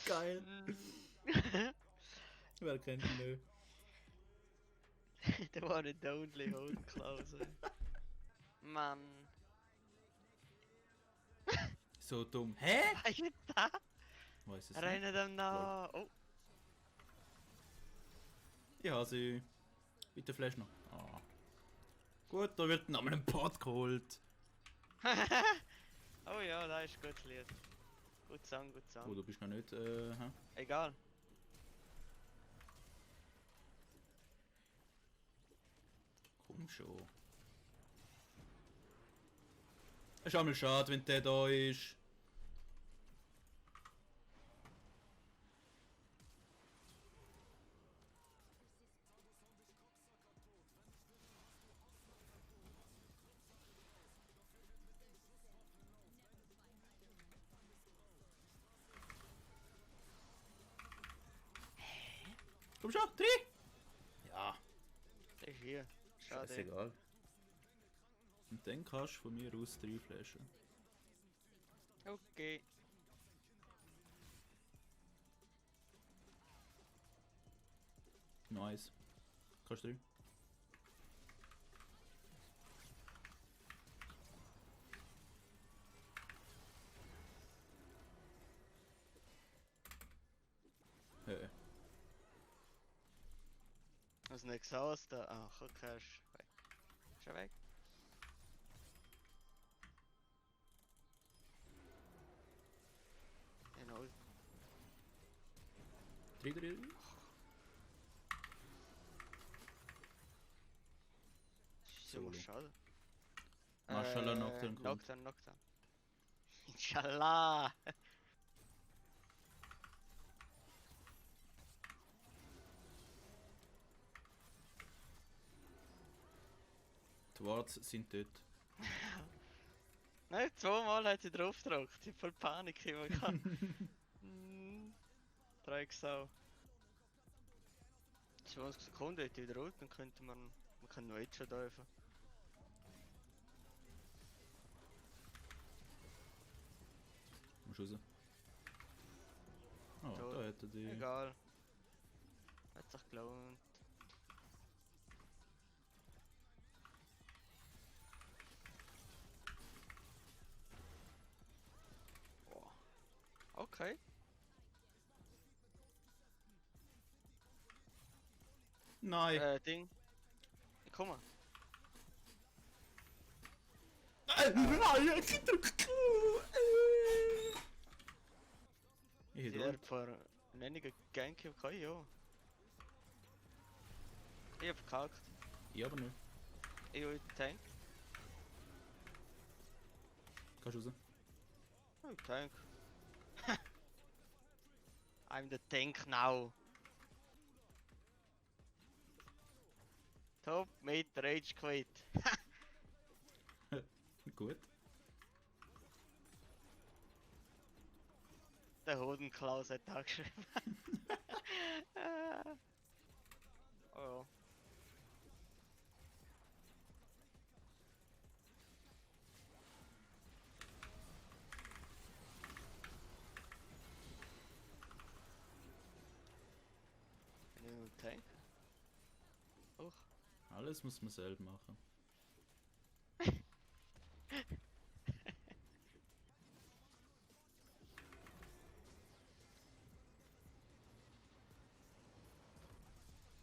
Geil. Wer kennt ihn nicht? The one and only Hodenklaus. Mann. So dumm. Hä? Was ist das? Weiß es nicht. Rennen dem nach. Oh. Ich habe sie. Bitte Flash noch. Ah. Gut, da wird nochmal ein Pot geholt. Oh ja, das ist ein gutes Lied. Gut Song, gut Oh, Song. du bist noch nicht, hä? Egal. Komm schon. Es ist einmal schade, wenn der da ist. Komm schon, 3! Ja, Der ist hier. Schade. scheißegal. Und dann kannst du von mir aus 3 flashen. Okay. Nice. Kannst du 3? Ja. Was nicht Exhaust da. Ach, okay, ist weg. Ist er weg? Genau. 3, 3. Ist Solo. immer schade. Mashallah, Nocturne kommt. Nocturne, Nocturne. Inshallah! Die Wards sind dort. Nein, zweimal hat sie drauf gedrückt. Ich hab voll Panik immer gehabt. Drecksau. 20 Sekunden hätte ich wieder raus, dann könnte man kann noch jetzt schon dürfen. Musst raus. Oh, Tot. da hätte die. Egal. Hat sich gelohnt. Oh. Okay. Nein! Ding. Komm mal. Nein, ich gedrückt! Ich hätte Der Ult. vor wenigen Gamecube kann ich ja. Ich hab verkackt. Ich aber nicht. Ich hol den Tank. Kannst du raus? Oh, Tank. I'm the tank now. Top mit Rage Quit. Gut. Der Hodenklaus hat da geschrieben. Oh. Bin ich mit dem Tank? Och. Alles muss man selber machen.